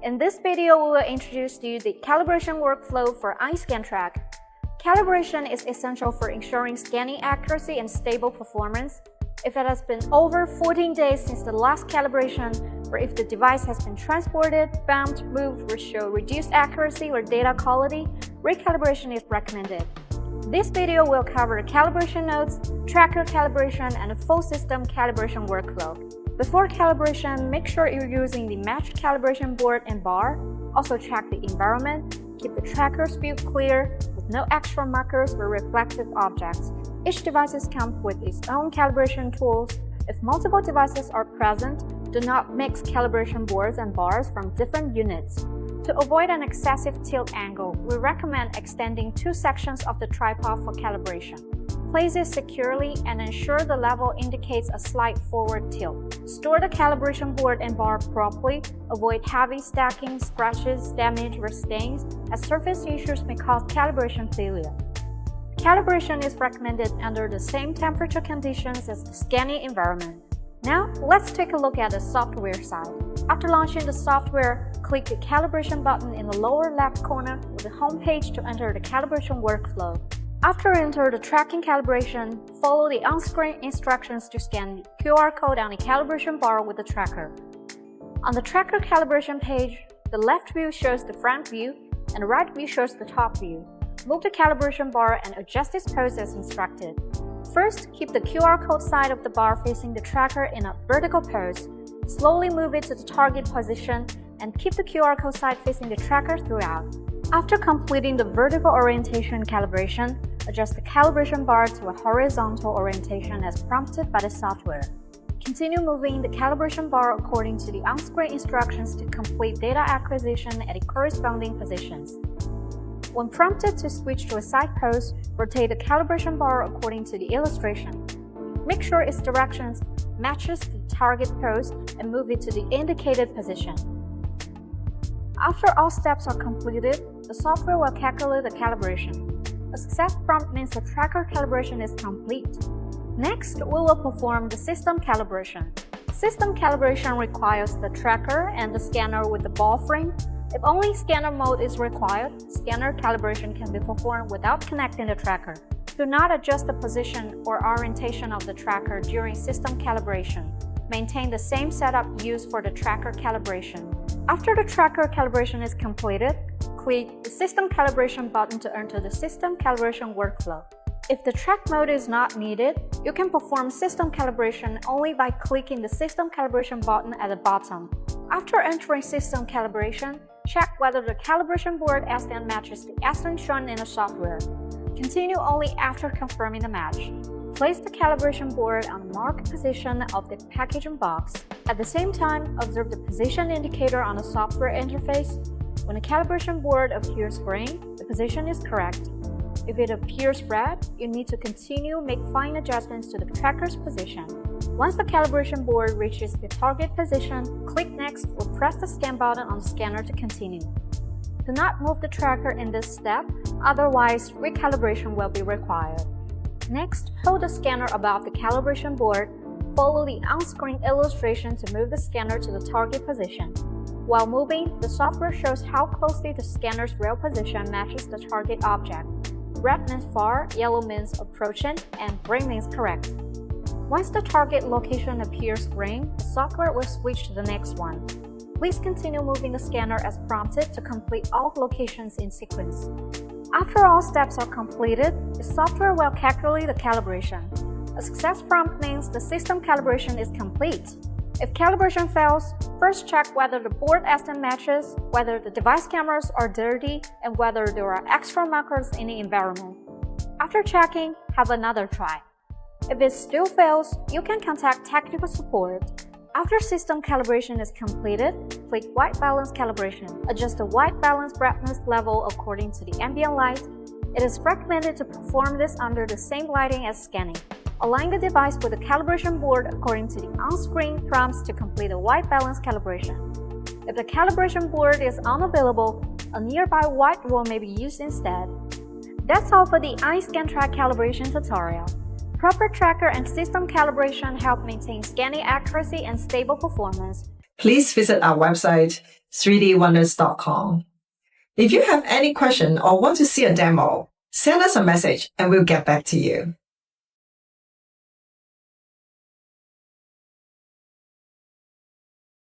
In this video, we will introduce to you the calibration workflow for EinScan Trak. Calibration is essential for ensuring scanning accuracy and stable performance. If it has been over 14 days since the last calibration, or if the device has been transported, bumped, moved, or show reduced accuracy or data quality, recalibration is recommended. This video will cover calibration notes, tracker calibration, and a full system calibration workflow. Before calibration, make sure you're using the matched calibration board and bar. Also check the environment. Keep the tracker's view clear with no extra markers or reflective objects. Each device comes with its own calibration tools. If multiple devices are present, do not mix calibration boards and bars from different units. To avoid an excessive tilt angle, we recommend extending two sections of the tripod for calibration. Place it securely and ensure the level indicates a slight forward tilt. Store the calibration board and bar properly. Avoid heavy stacking, scratches, damage, or stains, as surface issues may cause calibration failure. Calibration is recommended under the same temperature conditions as the scanning environment. Now, let's take a look at the software side. After launching the software, click the calibration button in the lower left corner of the home page to enter the calibration workflow. After enter the tracking calibration, follow the on-screen instructions to scan the QR code on the calibration bar with the tracker. On the tracker calibration page, the left view shows the front view and the right view shows the top view. Move the calibration bar and adjust its pose as instructed. First, keep the QR code side of the bar facing the tracker in a vertical pose. Slowly move it to the target position and keep the QR code side facing the tracker throughout. After completing the vertical orientation calibration, adjust the calibration bar to a horizontal orientation as prompted by the software. Continue moving the calibration bar according to the on-screen instructions to complete data acquisition at the corresponding positions. When prompted to switch to a side pose, rotate the calibration bar according to the illustration. Make sure its directions matches the target pose and move it to the indicated position. After all steps are completed, the software will calculate the calibration. A success prompt means the tracker calibration is complete. Next, we will perform the system calibration. System calibration requires the tracker and the scanner with the ball frame. If only scanner mode is required, scanner calibration can be performed without connecting the tracker. Do not adjust the position or orientation of the tracker during system calibration. Maintain the same setup used for the tracker calibration. After the tracker calibration is completed, click the System Calibration button to enter the System Calibration workflow. If the track mode is not needed, you can perform system calibration only by clicking the System Calibration button at the bottom. After entering System Calibration, check whether the calibration board EinScan matches the EinScan shown in the software. Continue only after confirming the match. Place the calibration board on the marked position of the packaging box. At the same time, observe the position indicator on the software interface. When the calibration board appears green, the position is correct. If it appears red, you need to continue make fine adjustments to the tracker's position. Once the calibration board reaches the target position, click Next or press the Scan button on the scanner to continue. Do not move the tracker in this step, otherwise recalibration will be required. Next, hold the scanner above the calibration board. Follow the on-screen illustration to move the scanner to the target position. While moving, the software shows how closely the scanner's real position matches the target object. Red means far, yellow means approaching, and green means correct. Once the target location appears green, the software will switch to the next one. Please continue moving the scanner as prompted to complete all locations in sequence. After all steps are completed, the software will calculate the calibration. A success prompt means the system calibration is complete. If calibration fails, first check whether the board EinScan matches, whether the device cameras are dirty, and whether there are extra markers in the environment. After checking, have another try. If it still fails, you can contact technical support. After system calibration is completed, click White Balance Calibration. Adjust the white balance brightness level according to the ambient light. It is recommended to perform this under the same lighting as scanning. Align the device with the calibration board according to the on-screen prompts to complete a white balance calibration. If the calibration board is unavailable, a nearby white wall may be used instead. That's all for the EinScan Trak calibration tutorial. Proper tracker and system calibration help maintain scanning accuracy and stable performance. please visit our website, 3dwonders.com. If you have any question or want to see a demo, send us a message and we'll get back to you.